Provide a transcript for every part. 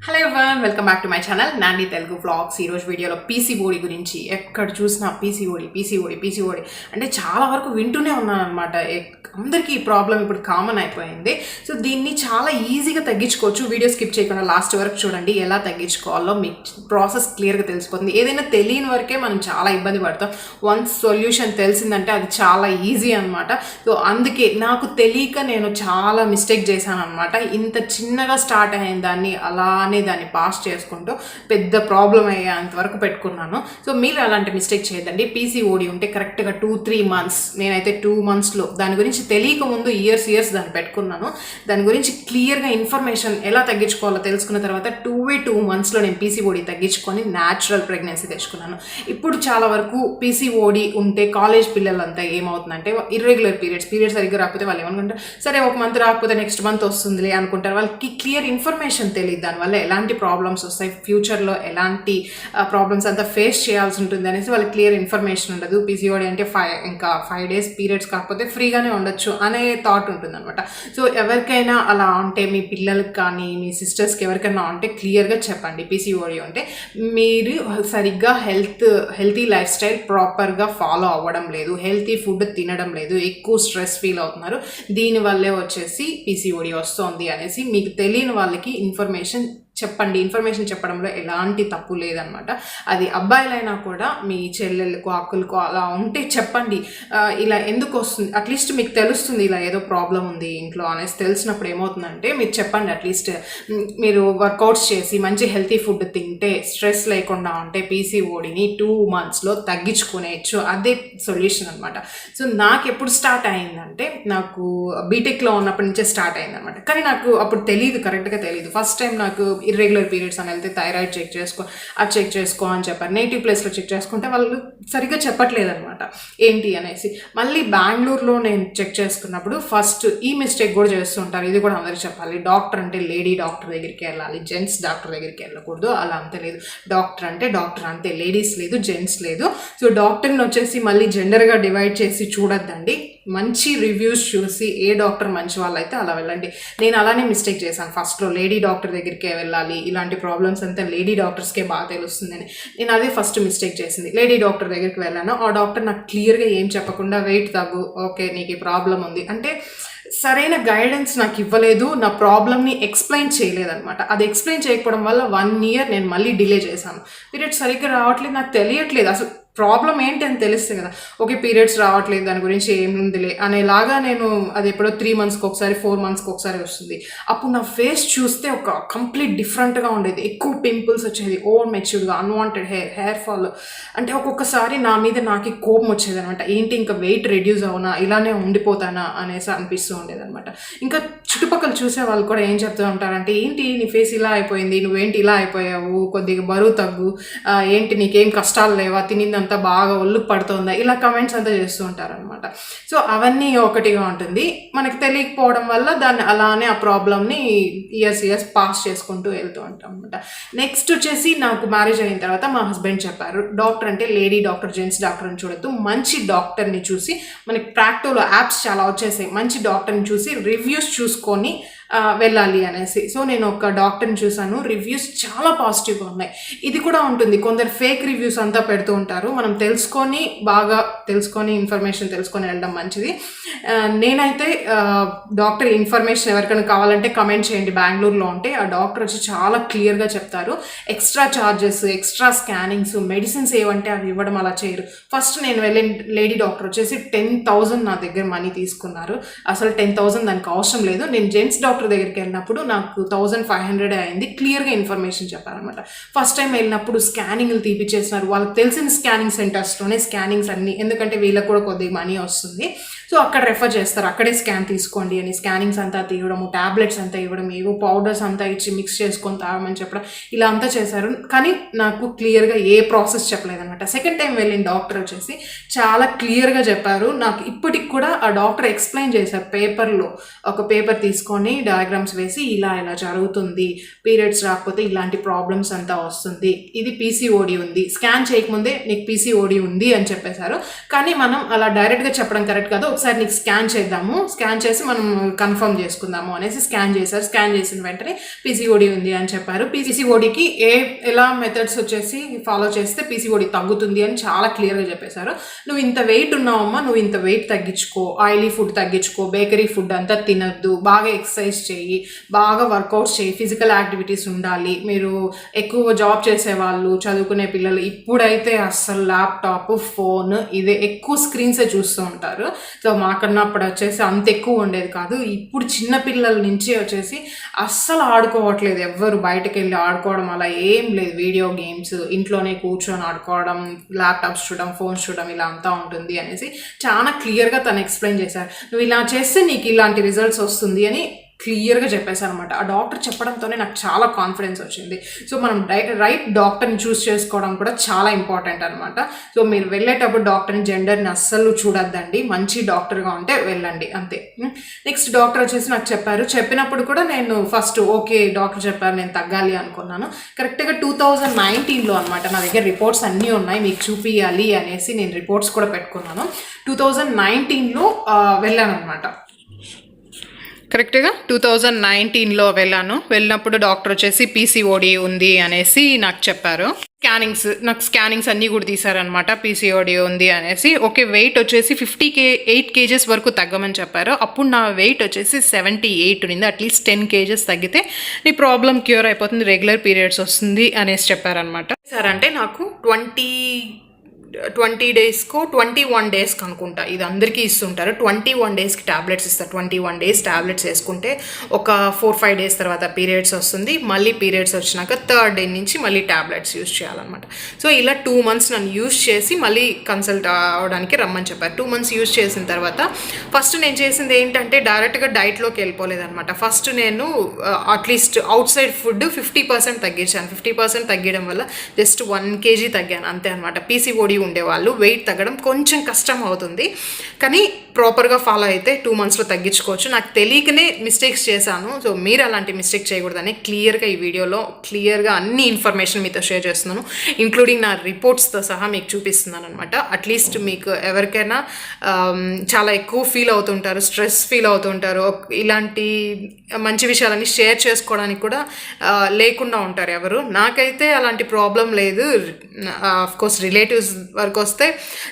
Hello everyone, welcome back to my channel Nandi Telugu vlogs. ఈరోజు వీడియోలో PCOD గురించి. ఎక్కడ చూసినా పీసీఓడి అంటే చాలా వరకు వింటూనే ఉన్నాను అనమాట. అందరికీ ఈ ప్రాబ్లం ఇప్పుడు కామన్ అయిపోయింది. సో దీన్ని చాలా ఈజీగా తగ్గించుకోవచ్చు. వీడియో స్కిప్ చేయకుండా లాస్ట్ వరకు చూడండి. ఎలా తగ్గించుకోవాలో మీకు ప్రాసెస్ క్లియర్గా తెలిసిపోతుంది. ఏదైనా తెలియని వరకే మనం చాలా ఇబ్బంది పడతాం. వన్స్ సొల్యూషన్ తెలిసిందంటే అది చాలా ఈజీ అనమాట. సో అందుకే నాకు తెలియక నేను చాలా మిస్టేక్ చేశాను అనమాట. ఇంత చిన్నగా స్టార్ట్ అయిన దాన్ని దాన్ని పాస్ చేసుకుంటూ పెద్ద ప్రాబ్లం అయ్యేంత వరకు పెట్టుకున్నాను. సో మీరు అలాంటి మిస్టేక్ చేయదండి. పీసీఓడి ఉంటే కరెక్ట్గా 2-3 మంత్స్, నేనైతే 2 మంత్స్లో దాని గురించి తెలియక ముందు ఇయర్స్ దాన్ని పెట్టుకున్నాను. దాని గురించి క్లియర్గా ఇన్ఫర్మేషన్ ఎలా తగ్గించుకోవాలో తెలుసుకున్న తర్వాత 2 మంత్స్లో నేను పీసీఓడి తగ్గించుకొని న్యాచురల్ ప్రెగ్నెన్సీ తెచ్చుకున్నాను. ఇప్పుడు చాలా వరకు పీసీఓడి ఉంటే కాలేజ్ పిల్లలంతా ఏమవుతుందంటే ఇర్రెగ్యులర్ పీరియడ్స్ సరిగ్గా రాకపోతే వాళ్ళు ఏమనుకుంటారు, సరే ఒక మంత్ రాకపోతే నెక్స్ట్ మంత్ వస్తుందిలే అనుకుంటారు. వాళ్ళకి క్లియర్ ఇన్ఫర్మేషన్ తెలియదు దానివల్ల ఎలాంటి ప్రాబ్లమ్స్ వస్తాయి, ఫ్యూచర్లో ఎలాంటి ప్రాబ్లమ్స్ అంతా ఫేస్ చేయాల్సి ఉంటుంది అనేసి వాళ్ళకి క్లియర్ ఇన్ఫర్మేషన్ ఉండదు. పీసీఓడి అంటే 5 డేస్ పీరియడ్స్ కాకపోతే ఫ్రీగానే ఉండొచ్చు అనే థాట్ ఉంటుంది అనమాట. సో ఎవరికైనా అలా ఉంటే, మీ పిల్లలకి కానీ మీ సిస్టర్స్కి ఎవరికైనా ఉంటే క్లియర్గా చెప్పండి. పీసీఓడి ఉంటే మీరు సరిగ్గా హెల్తీ లైఫ్ స్టైల్ ప్రాపర్గా ఫాలో అవ్వడం లేదు, హెల్తీ ఫుడ్ తినడం లేదు, ఎక్కువ స్ట్రెస్ ఫీల్ అవుతున్నారు, దీనివల్లే వచ్చేసి పీసీఓడి వస్తుంది అనేసి మీకు తెలియని వాళ్ళకి ఇన్ఫర్మేషన్ చెప్పండి. ఇన్ఫర్మేషన్ చెప్పడంలో ఎలాంటి తప్పు లేదనమాట. అది అబ్బాయిలైనా కూడా మీ చెల్లెళ్ళకు అక్కలకు అలా ఉంటే చెప్పండి. ఇలా ఎందుకు వస్తుంది, అట్లీస్ట్ మీకు తెలుస్తుంది ఇలా ఏదో ప్రాబ్లం ఉంది ఇంట్లో అనేసి తెలిసినప్పుడు ఏమవుతుందంటే మీరు చెప్పండి. అట్లీస్ట్ మీరు వర్కౌట్స్ చేసి మంచి హెల్తీ ఫుడ్ తింటే, స్ట్రెస్ లేకుండా ఉంటే పీసీఓడిని 2 మంత్స్లో తగ్గించుకునేయచ్చు. అదే సొల్యూషన్ అనమాట. సో నాకు ఎప్పుడు స్టార్ట్ అయిందంటే, నాకు బీటెక్లో ఉన్నప్పటి నుంచే స్టార్ట్ అయిందనమాట. కానీ నాకు అప్పుడు తెలియదు, కరెక్ట్గా తెలియదు. ఫస్ట్ టైం నాకు ఇర్రెగ్యులర్ పీరియడ్స్ అని వెళ్తే థైరాయిడ్ చెక్ చేసుకో అని చెప్పారు. నెగిటివ్ ప్లేస్లో చెక్ చేసుకుంటే వాళ్ళు సరిగ్గా చెప్పట్లేదు అనమాట ఏంటి అనేసి. మళ్ళీ బెంగళూరులో నేను చెక్ చేసుకున్నప్పుడు ఫస్ట్ ఈ మిస్టేక్ కూడా చేస్తుంటారు. ఇది కూడా అందరికీ చెప్పాలి. డాక్టర్ అంటే లేడీ డాక్టర్ దగ్గరికి వెళ్ళాలి, జెంట్స్ డాక్టర్ దగ్గరికి వెళ్ళకూడదు. అలా అంతే లేదు. డాక్టర్ అంటే డాక్టర్ అంతే, లేడీస్ లేదు, జెంట్స్ లేదు. సో డాక్టర్ని వచ్చేసి మళ్ళీ జెండర్గా డివైడ్ చేసి చూడొద్దండి. మంచి రివ్యూస్ చూసి ఏ డాక్టర్ మంచి వాళ్ళు అయితే అలా వెళ్ళండి. నేను అలానే మిస్టేక్ చేశాను. ఫస్ట్లో లేడీ డాక్టర్ దగ్గరికే వెళ్ళాలి, ఇలాంటి ప్రాబ్లమ్స్ అంతా లేడీ డాక్టర్స్కే బాగా తెలుస్తుందని నేను అదే ఫస్ట్ మిస్టేక్ చేసింది. లేడీ డాక్టర్ దగ్గరికి వెళ్ళాను. ఆ డాక్టర్ నాకు క్లియర్గా ఏం చెప్పకుండా వెయిట్ తగ్గు, ఓకే నీకు ఈ ప్రాబ్లం ఉంది అంటే సరైన గైడెన్స్ నాకు ఇవ్వలేదు, నా ప్రాబ్లమ్ని ఎక్స్ప్లెయిన్ చేయలేదన్నమాట. అది ఎక్స్ప్లెయిన్ చేయకపోవడం వల్ల 1 ఇయర్ నేను మళ్ళీ డిలే చేశాను. పీరియడ్స్ సరిగ్గా రావట్లేదు, నాకు తెలియట్లేదు అసలు ప్రాబ్లం ఏంటి అని తెలిస్తే కదా, ఓకే పీరియడ్స్ రావట్లేదు దాని గురించి ఏముందిలే అనేలాగా నేను అది ఎప్పుడో 3 మంత్స్కి ఒకసారి 4 మంత్స్కి ఒకసారి వస్తుంది. అప్పుడు నా ఫేస్ చూస్తే ఒక కంప్లీట్ డిఫరెంట్గా ఉండేది. ఎక్కువ పింపుల్స్ వచ్చేది, ఓవర్ మెచ్యూర్డ్గా, అన్వాంటెడ్ హెయిర్ ఫాల్. అంటే ఒక్కొక్కసారి నా మీద నాకు కోపం వచ్చేది అనమాట. ఏంటి ఇంకా వెయిట్ రెడ్యూస్ అవునా, ఇలానే ఉండిపోతానా అనేసి అనిపిస్తూ ఉండేది అనమాట. ఇంకా చుట్టుపక్కల చూసే వాళ్ళు కూడా ఏం చెప్తూ ఉంటారంటే, ఏంటి నీ ఫేస్ ఇలా అయిపోయింది, నువ్వేంటి ఇలా అయిపోయావు, కొద్దిగా బరువు తగ్గు, ఏంటి నీకేం కష్టాలు లేవా, తినిందంతా బాగా ఒళ్ళు పడుతుందా, ఇలా కమెంట్స్ అంతా చేస్తూ ఉంటారనమాట. సో అవన్నీ ఒకటిగా ఉంటుంది. మనకి తెలియకపోవడం వల్ల దాన్ని అలానే ఆ ప్రాబ్లమ్ని ఇయర్స్ పాస్ చేసుకుంటూ వెళ్తూ ఉంటాం అనమాట. నెక్స్ట్ వచ్చేసి నాకు మ్యారేజ్ అయిన తర్వాత మా హస్బెండ్ చెప్పారు, డాక్టర్ అంటే లేడీ డాక్టర్, జెంట్స్ డాక్టర్ అని చూడొద్దు, మంచి డాక్టర్ని చూసి, మనకి ప్రాక్టోలో యాప్స్ చాలా వచ్చేసాయి, మంచి డాక్టర్ని చూసి రివ్యూస్ చూసుకొని వెళ్ళాలి అనేసి. సో నేను ఒక డాక్టర్ని చూసాను, రివ్యూస్ చాలా పాజిటివ్గా ఉన్నాయి. ఇది కూడా ఉంటుంది, కొందరు ఫేక్ రివ్యూస్ అంతా పెడుతూ ఉంటారు. మనం బాగా తెలుసుకొని ఇన్ఫర్మేషన్ తెలుసుకొని వెళ్ళడం మంచిది. నేనైతే డాక్టర్ ఇన్ఫర్మేషన్ ఎవరికైనా కావాలంటే కమెంట్ చేయండి. బెంగళూరులో ఉంటే ఆ డాక్టర్ వచ్చి చాలా క్లియర్గా చెప్తారు. Extra charges, extra scannings, medicines ఏవంటే అవి ఇవ్వడం అలా చేయరు. ఫస్ట్ నేను వెళ్ళిన లేడీ డాక్టర్ వచ్చేసి 10,000 నా దగ్గర మనీ తీసుకున్నారు. అసలు 10,000 దానికి అవసరం లేదు. నేను జెంట్స్ డాక్టర్ దగ్గరికి వెళ్ళినప్పుడు నాకు 1,500 అయింది. క్లియర్గా ఇన్ఫర్మేషన్ చెప్పారనమాట. ఫస్ట్ టైం వెళ్ళినప్పుడు స్కానింగ్లు తీపిచ్చేసినారు. వాళ్ళకి తెలిసిన స్కానింగ్ సెంటర్స్లోనే స్కానింగ్స్ అన్ని, ఎందుకంటే వీళ్ళకి కూడా కొద్దిగా మనీ వస్తుంది. సో అక్కడ రెఫర్ చేస్తారు, అక్కడే స్కాన్ తీసుకోండి అని. స్కానింగ్స్ అంతా తీయడము, ట్యాబ్లెట్స్ అంతా ఇవ్వడం, ఏవో పౌడర్స్ అంతా ఇచ్చి మిక్స్ చేసుకొని తాగమని చెప్పడం, ఇలా అంతా చేశారు. కానీ నాకు క్లియర్గా ఏ ప్రాసెస్ చెప్పలేదన్నమాట. సెకండ్ టైం వెళ్ళిన డాక్టర్ వచ్చేసి చాలా క్లియర్గా చెప్పారు. నాకు ఇప్పటికి కూడా ఆ డాక్టర్ ఎక్స్ప్లెయిన్ చేశారు పేపర్లో. ఒక పేపర్ తీసుకొని డయాగ్రామ్స్ వేసి ఇలా ఇలా జరుగుతుంది, పీరియడ్స్ రాకపోతే ఇలాంటి ప్రాబ్లమ్స్ అంతా వస్తుంది, ఇది పీసీఓడి ఉంది, స్కాన్ చేయకముందే నీకు పీసీఓడి ఉంది అని చెప్పేశారు. కానీ మనం అలా డైరెక్ట్గా చెప్పడం కరెక్ట్ కాదు, ఒకసారి నీకు స్కాన్ చేద్దాము, స్కాన్ చేసి మనం కన్ఫర్మ్ చేసుకుందాము అనేసి స్కాన్ చేశారు. స్కాన్ చేసిన వెంటనే పీసీఓడి ఉంది అని చెప్పారు. పీసీఓడికి ఎలా మెథడ్స్ వచ్చేసి ఫాలో చేస్తే పీసీఓడి తగ్గుతుంది అని చాలా క్లియర్గా చెప్పేశారు. నువ్వు ఇంత వెయిట్ ఉన్నావమ్మా, నువ్వు ఇంత వెయిట్ తగ్గించుకో, ఆయిలీ ఫుడ్ తగ్గించుకో, బేకరీ ఫుడ్ అంతా తినద్దు, బాగా ఎక్సర్సైజ్ చేయి, బాగా వర్కౌట్స్ చేయి, ఫిజికల్ యాక్టివిటీస్ ఉండాలి. మీరు ఎక్కువ జాబ్ చేసేవాళ్ళు, చదువుకునే పిల్లలు ఇప్పుడైతే అస్సలు ల్యాప్టాప్, ఫోన్ ఇదే ఎక్కువ స్క్రీన్సే చూస్తూ ఉంటారు. సో మాకన్నా అప్పుడు వచ్చేసి అంత ఎక్కువ ఉండేది కాదు. ఇప్పుడు చిన్న పిల్లల నుంచి వచ్చేసి అస్సలు ఆడుకోవట్లేదు, ఎవ్వరు బయటకు వెళ్ళి ఆడుకోవడం అలా ఏం లేదు. వీడియో గేమ్స్, ఇంట్లోనే కూర్చొని ఆడుకోవడం, ల్యాప్టాప్స్ చూడడం, ఫోన్స్ చూడడం ఇలా అంతా ఉంటుంది అనేసి చాలా క్లియర్గా తను ఎక్స్ప్లెయిన్ చేశారు. నువ్వు ఇలా చేస్తే నీకు ఇలాంటి రిజల్ట్స్ వస్తుంది అని క్లియర్గా చెప్పేశారు అనమాట. ఆ డాక్టర్ చెప్పడంతోనే నాకు చాలా కాన్ఫిడెన్స్ వచ్చింది. సో మనం రైట్ డాక్టర్ని చూస్ చేసుకోవడం కూడా చాలా ఇంపార్టెంట్ అనమాట. సో మీరు వెళ్ళేటప్పుడు డాక్టర్ని, జెండర్ని అస్సలు చూడొద్దండి, మంచి డాక్టర్గా ఉంటే వెళ్ళండి అంతే. నెక్స్ట్ డాక్టర్ వచ్చేసి నాకు చెప్పారు. చెప్పినప్పుడు కూడా నేను ఫస్ట్ ఓకే డాక్టర్ చెప్పారు నేను తగ్గాలి అనుకున్నాను. కరెక్ట్గా 2019లో అనమాట. నా దగ్గర రిపోర్ట్స్ అన్నీ ఉన్నాయి, మీకు చూపించాలి అనేసి నేను రిపోర్ట్స్ కూడా పెట్టుకున్నాను. 2019లో వెళ్ళాను అనమాట. కరెక్ట్గా 2019లో వెళ్ళినప్పుడు డాక్టర్ వచ్చేసి పీసీఓడి ఉంది అనేసి నాకు చెప్పారు. నాకు స్కానింగ్స్ అన్నీ కూడా తీశారనమాట, పీసీఓడి ఉంది అనేసి. ఓకే, వెయిట్ వచ్చేసి 58 kgs వరకు తగ్గమని చెప్పారు. అప్పుడు నా వెయిట్ వచ్చేసి 78 ఉంది. అట్లీస్ట్ 10 kgs తగ్గితే నీ ప్రాబ్లం క్యూర్ అయిపోతుంది, రెగ్యులర్ పీరియడ్స్ వస్తుంది అనేసి చెప్పారనమాట. సార్ అంటే నాకు 20 డేస్కో 21 డేస్కి అనుకుంటా, ఇది అందరికీ ఇస్తుంటారు. 21 డేస్కి ట్యాబ్లెట్స్ ఇస్తారు. 21 డేస్ ట్యాబ్లెట్స్ వేసుకుంటే ఒక 4-5 డేస్ తర్వాత పీరియడ్స్ వస్తుంది. మళ్ళీ పీరియడ్స్ వచ్చినాక 3rd డే నుంచి మళ్ళీ ట్యాబ్లెట్స్ యూజ్ చేయాలన్నమాట. సో ఇలా 2 months నన్ను యూజ్ చేసి మళ్ళీ కన్సల్ట్ అవ్వడానికి రమ్మని చెప్పారు. 2 months యూజ్ చేసిన తర్వాత ఫస్ట్ నేను చేసింది ఏంటంటే డైరెక్ట్గా డైట్లోకి వెళ్ళిపోలేదన్నమాట. ఫస్ట్ నేను అట్లీస్ట్ అవుట్ సైడ్ ఫుడ్ 50% తగ్గించాను. 50% తగ్గడం వల్ల జస్ట్ 1 kg తగ్గాను అంతే అనమాట. పీసీఓడి ఉండేవాళ్ళు వెయిట్ తగ్గడం కొంచెం కష్టం అవుతుంది, కానీ ప్రాపర్గా ఫాలో అయితే 2 monthsలో తగ్గించుకోవచ్చు. నాకు తెలియకనే మిస్టేక్స్ చేశాను. సో మీరు అలాంటి మిస్టేక్ చేయకూడదని క్లియర్గా ఈ వీడియోలో క్లియర్గా అన్ని ఇన్ఫర్మేషన్ మీతో షేర్ చేస్తున్నాను, ఇంక్లూడింగ్ నా రిపోర్ట్స్తో సహా మీకు చూపిస్తున్నాను అనమాట. అట్లీస్ట్ మీకు ఎవరికైనా చాలా ఎక్కువ ఫీల్ అవుతుంటారు, స్ట్రెస్ ఫీల్ అవుతుంటారు, ఇలాంటి మంచి విషయాలన్నీ షేర్ చేసుకోవడానికి కూడా లేకుండా ఉంటారు ఎవరు. నాకైతే అలాంటి ప్రాబ్లం లేదు. ఆఫ్కోర్స్ రిలేటివ్స్ వరకు వస్తే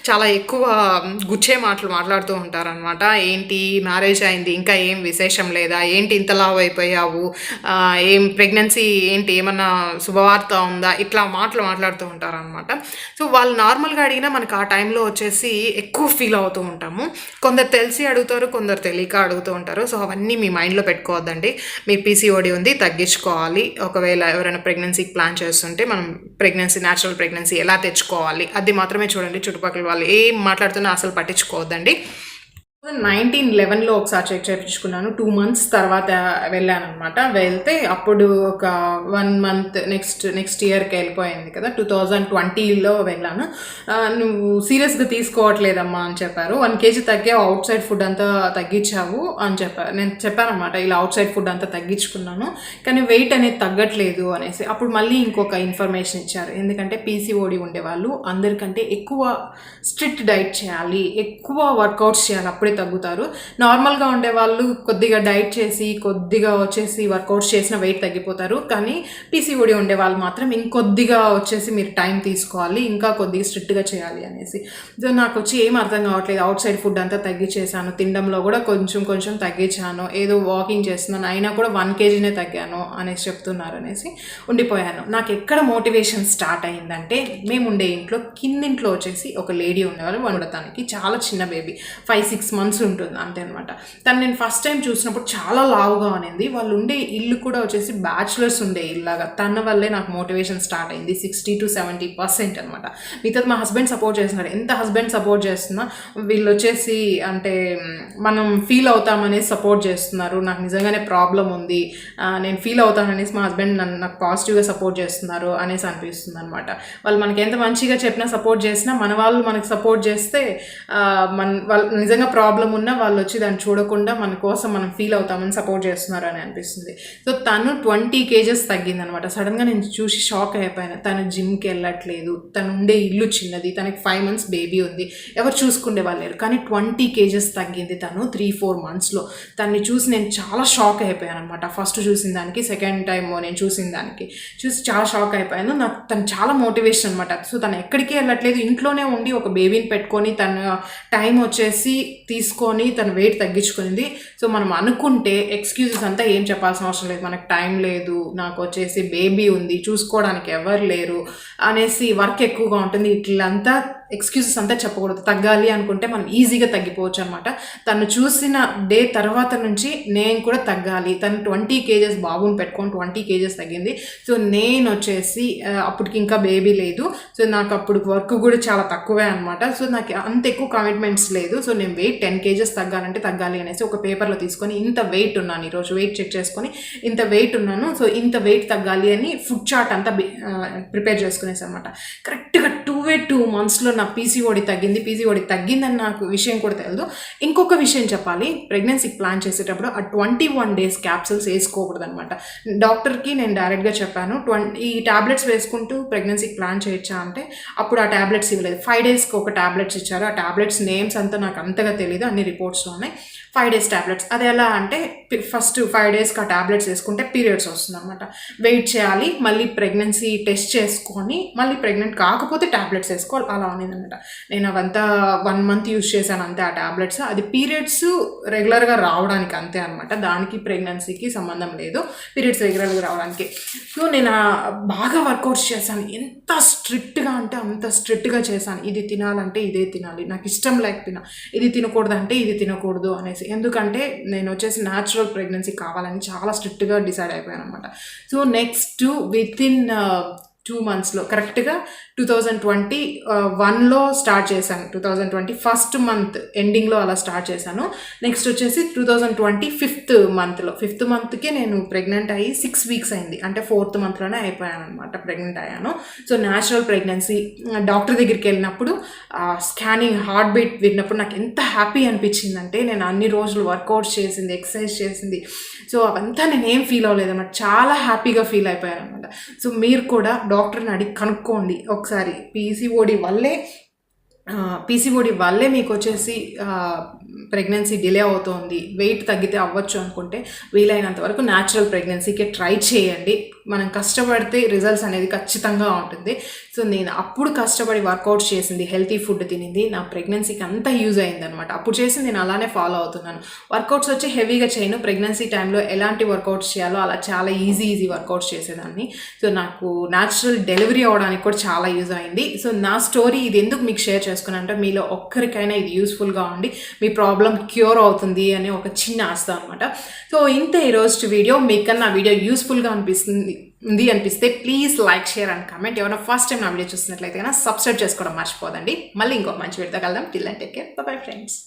చాలా ఎక్కువ గుచ్చే మాటలు మాట్లాడుతూ ఉంటారనమాట. ఏంటి మ్యారేజ్ అయింది, ఇంకా ఏం విశేషం లేదా, ఏంటి ఇంత లావు అయిపోయావు, ఏం ప్రెగ్నెన్సీ ఏంటి, ఏమన్నా శుభవార్త ఉందా, ఇట్లా మాట్లాడుతూ ఉంటారనమాట. సో వాళ్ళు నార్మల్గా అడిగినా మనకు ఆ టైంలో వచ్చేసి ఎక్కువ ఫీల్ అవుతూ ఉంటాము. కొందరు తెలిసి అడుగుతారు, కొందరు తెలియక అడుగుతూ ఉంటారు. సో అవన్నీ మీ మైండ్లో పెట్టుకోవద్దండి. మీరు పీసీఓడి ఉంది, తగ్గించుకోవాలి. ఒకవేళ ఎవరైనా ప్రెగ్నెన్సీకి ప్లాన్ చేస్తుంటే మనం న్యాచురల్ ప్రెగ్నెన్సీ ఎలా తెచ్చుకోవాలి అది మాత్రమే చూడండి. చుట్టుపక్కల వాళ్ళు ఏం మాట్లాడుతున్నా అసలు పట్టించుకోవద్దండి. 2011లో ఒకసారి చెక్ చేయించుకున్నాను. 2 months తర్వాత వెళ్ళాను అనమాట. వెళ్తే అప్పుడు ఒక 1 month నెక్స్ట్ ఇయర్కి వెళ్ళిపోయింది కదా, 2020లో వెళ్ళాను. నువ్వు సీరియస్గా తీసుకోవట్లేదమ్మా అని చెప్పారు. 1 kg తగ్గావు, అవుట్ సైడ్ ఫుడ్ అంతా తగ్గించావు అని చెప్పారు. నేను చెప్పాను అనమాట, ఇలా అవుట్ సైడ్ ఫుడ్ అంతా తగ్గించుకున్నాను కానీ వెయిట్ అనేది తగ్గట్లేదు అనేసి. అప్పుడు మళ్ళీ ఇంకొక ఇన్ఫర్మేషన్ ఇచ్చారు. ఎందుకంటే పీసీఓడి ఉండేవాళ్ళు అందరికంటే ఎక్కువ స్ట్రిక్ట్ డైట్ చేయాలి, ఎక్కువ వర్కౌట్స్ చేయాలి, అప్పుడే తగ్గుతారు. నార్మల్గా ఉండే వాళ్ళు కొద్దిగా డైట్ చేసి కొద్దిగా వచ్చేసి వర్కౌట్స్ చేసిన వెయిట్ తగ్గిపోతారు. కానీ పీసీఓడి ఉండే వాళ్ళు మాత్రం ఇంకొద్దిగా వచ్చేసి మీరు టైం తీసుకోవాలి, ఇంకా కొద్దిగా స్ట్రిక్ట్గా చేయాలి అనేసి. సో నాకు వచ్చి ఏం అర్థం కావట్లేదు. అవుట్ సైడ్ ఫుడ్ అంతా తగ్గించేసాను, తినడంలో కూడా కొంచెం తగ్గించాను, ఏదో వాకింగ్ చేస్తున్నాను, అయినా కూడా 1 kgనే తగ్గాను అనేసి చెప్తున్నారు అనేసి ఉండిపోయాను. నాకు ఎక్కడ మోటివేషన్ స్టార్ట్ అయిందంటే, మేము ఉండే ఇంట్లో కిందింట్లో వచ్చేసి ఒక లేడీ ఉండేవాళ్ళు. తనకి చాలా చిన్న బేబీ, 5-6 months ఉంటుంది అంతే అనమాట. తను నేను ఫస్ట్ టైం చూసినప్పుడు చాలా లావుగా అనేది. వాళ్ళు ఉండే ఇల్లు కూడా వచ్చేసి బ్యాచులర్స్ ఉండే ఇల్లాగా. తన వల్లే నాకు మోటివేషన్ స్టార్ట్ అయింది. 60-70% అనమాట. మిగతా మా హస్బెండ్ సపోర్ట్ చేస్తున్నారు. ఎంత హస్బెండ్ సపోర్ట్ చేస్తున్నా వీళ్ళు వచ్చేసి అంటే మనం ఫీల్ అవుతామనేసి సపోర్ట్ చేస్తున్నారు. నాకు నిజంగానే ప్రాబ్లం ఉంది, నేను ఫీల్ అవుతాననేసి మా హస్బెండ్ నాకు పాజిటివ్గా సపోర్ట్ చేస్తున్నారు అనేసి అనిపిస్తుంది అనమాట. వాళ్ళు మనకి ఎంత మంచిగా చెప్పినా, సపోర్ట్ చేసినా, మన వాళ్ళు మనకి సపోర్ట్ చేస్తే వాళ్ళు నిజంగా ప్రాబ్లం ఉన్నా వాళ్ళు వచ్చి దాన్ని చూడకుండా మన కోసం మనం ఫీల్ అవుతామని సపోర్ట్ చేస్తున్నారు అని అనిపిస్తుంది. సో తను 20 kgs తగ్గిందనమాట. సడన్గా నేను చూసి షాక్ అయిపోయాను. తను జిమ్కి వెళ్ళట్లేదు, తను ఉండే ఇల్లు చిన్నది, తనకి 5 months బేబీ ఉంది, ఎవరు చూసుకునే వాళ్ళు లేరు, కానీ 20 kgs తగ్గింది తను 3-4 monthsలో. తన్ని చూసి నేను చాలా షాక్ అయిపోయాను అనమాట. ఫస్ట్ చూసిన దానికి, సెకండ్ టైం నేను చూసిన దానికి చూసి చాలా షాక్ అయిపోయాను. నాకు తను చాలా మోటివేషన్ అనమాట. సో తను ఎక్కడికి వెళ్ళట్లేదు, ఇంట్లోనే ఉండి ఒక బేబీని పెట్టుకొని తన టైం వచ్చేసి తీసుకొని తన వెయిట్ తగ్గించుకునింది. సో మనం అనుకుంటే ఎక్స్క్యూజెస్ అంతా ఏం చెప్పాల్సిన అవసరం లేదు. మనకు టైం లేదు, నాకు వచ్చేసి బేబీ ఉంది, చూసుకోవడానికి ఎవరు లేరు అనేసి, వర్క్ ఎక్కువగా ఉంటుంది, ఇట్లంతా ఎక్స్క్యూజెస్ అంతా చెప్పకూడదు. తగ్గాలి అనుకుంటే మనం ఈజీగా తగ్గిపోవచ్చు అనమాట. తను చూసిన డే తర్వాత నుంచి నేను కూడా తగ్గాలి. తను 20 kgs బాబుని పెట్టుకొని 20 kgs తగ్గింది. సో నేను వచ్చేసి అప్పటికి ఇంకా బేబీ లేదు. సో నాకు అప్పుడు వర్క్ కూడా చాలా తక్కువే అనమాట. సో నాకు అంత ఎక్కువ కమిట్మెంట్స్ లేదు. సో నేను వెయిట్ 10 kgs తగ్గాలంటే తగ్గాలి అనేసి ఒక పేపర్లో తీసుకొని ఇంత వెయిట్ ఉన్నాను, ఈరోజు వెయిట్ చెక్ చేసుకొని ఇంత వెయిట్ ఉన్నాను, సో ఇంత వెయిట్ తగ్గాలి అని ఫుడ్ చార్ట్ అంతా ప్రిపేర్ చేసుకునేసి అనమాట. కరెక్ట్గా 2 monthsలో నా పీసీఓడి తగ్గిందని నాకు విషయం కూడా తెలియదు. ఇంకొక విషయం చెప్పాలి, ప్రెగ్నెన్సీ ప్లాన్ చేసేటప్పుడు ఆ 21 days క్యాప్సూల్స్ వేసుకోకూడదు అనమాట. డాక్టర్కి నేను డైరెక్ట్గా చెప్పాను, ఈ ట్యాబ్లెట్స్ వేసుకుంటూ ప్రెగ్నెన్సీకి ప్లాన్ చేయొచ్చా అంటే అప్పుడు ఆ ట్యాబ్లెట్స్ ఇవ్వలేదు. 5 daysకి ఒక ట్యాబ్లెట్స్ ఇచ్చారు. ఆ ట్యాబ్లెట్స్ నేమ్స్ అంతా నాకు అంతగా తెలియదు, అన్ని రిపోర్ట్స్లో ఉన్నాయి. 5 days ట్యాబ్లెట్స్. అది ఎలా అంటే ఫస్ట్ 5 daysకి ఆ ట్యాబ్లెట్స్ వేసుకుంటే పీరియడ్స్ వస్తుంది అనమాట. వెయిట్ చేయాలి, మళ్ళీ ప్రెగ్నెన్సీ టెస్ట్ చేసుకొని మళ్ళీ ప్రెగ్నెంట్ కాకపోతే ట్యాబ్లెట్స్ వేసుకోవాలి, అలా ఉన్నదన్నమాట. నేను అవంతా 1 month యూజ్ చేశాను అంతే ఆ ట్యాబ్లెట్స్. అది పీరియడ్స్ రెగ్యులర్గా రావడానికి అంతే అనమాట, దానికి ప్రెగ్నెన్సీకి సంబంధం లేదు, పీరియడ్స్ రెగ్యులర్గా రావడానికి. సో నేను బాగా వర్కౌట్స్ చేశాను, ఎంత స్ట్రిక్ట్గా అంటే అంత స్ట్రిక్ట్గా చేశాను. ఇది తినాలంటే ఇదే తినాలి, నాకు ఇష్టం లేకపోయినా, ఇది తినకూడదంటే ఇది తినకూడదు అనేసి. ఎందుకంటే నేను వచ్చేసి న్యాచురల్ ప్రెగ్నెన్సీ కావాలని చాలా స్ట్రిక్ట్గా డిసైడ్ అయిపోయాను అనమాట. సో నెక్స్ట్ వితిన్ 2 monthsలో కరెక్ట్గా 2021లో స్టార్ట్ చేశాను. 2020 1st month ఎండింగ్లో అలా స్టార్ట్ చేశాను. నెక్స్ట్ వచ్చేసి 2020 5th monthకే నేను ప్రెగ్నెంట్ అయ్యి 6 weeks అయింది, అంటే 4th monthలోనే అయిపోయాను అనమాట, ప్రెగ్నెంట్ అయ్యాను. So natural pregnancy. డాక్టర్ దగ్గరికి వెళ్ళినప్పుడు స్కానింగ్ హార్ట్ బీట్ విన్నప్పుడు నాకు ఎంత హ్యాపీ అనిపించిందంటే, నేను అన్ని రోజులు వర్కౌట్స్ చేసింది, ఎక్సర్సైజ్ చేసింది, సో అవంతా నేను ఏం ఫీల్ అవ్వలేదు అనమాట, చాలా హ్యాపీగా ఫీల్ అయిపోయాను అనమాట. సో మీరు కూడా డాక్టర్ని అడిగి కనుక్కోండి ఒకసారి. పీసీఓడి వల్లే మీకు వచ్చేసి ప్రెగ్నెన్సీ డిలే అవుతుంది, వెయిట్ తగ్గితే అవ్వచ్చు అనుకుంటే వీలైనంత వరకు న్యాచురల్ ప్రెగ్నెన్సీకి ట్రై చేయండి. మనం కష్టపడితే రిజల్ట్స్ అనేది ఖచ్చితంగా ఉంటుంది. సో నేను అప్పుడు కష్టపడి వర్కౌట్స్ చేసింది, హెల్తీ ఫుడ్ తినింది, నా ప్రెగ్నెన్సీకి అంతా యూజ్ అయిందనమాట. అప్పుడు చేసి నేను అలానే ఫాలో అవుతున్నాను. వర్కౌట్స్ వచ్చి హెవీగా చేయను, ప్రెగ్నెన్సీ టైంలో ఎలాంటి వర్కౌట్స్ చేయాలో అలా చాలా ఈజీ వర్కౌట్స్ చేసేదాన్ని. సో నాకు న్యాచురల్ డెలివరీ అవ్వడానికి కూడా చాలా యూజ్ అయింది. సో నా స్టోరీ ఇది ఎందుకు మీకు షేర్ చేసుకున్నాను అంటే, మీలో ఒక్కరికైనా ఇది యూస్ఫుల్గా ఉండి మీ ప్రాబ్లం క్యూర్ అవుతుంది అనే ఒక చిన్న ఆశ అనమాట. సో ఇంతే ఈరోజు వీడియో. మీకన్నా వీడియో యూస్ఫుల్గా అనిపిస్తే please like, share and comment. ఎవరైనా ఫస్ట్ టైం నా వీడియో చూస్తున్నట్లయితే కన్నా సబ్స్క్రైబ్ చేసుకోవడం మర్చిపోదండి. మళ్ళీ ఇంకొక మంచి వీడియోతో కలుద్దాం. Till then take care, bye bye friends.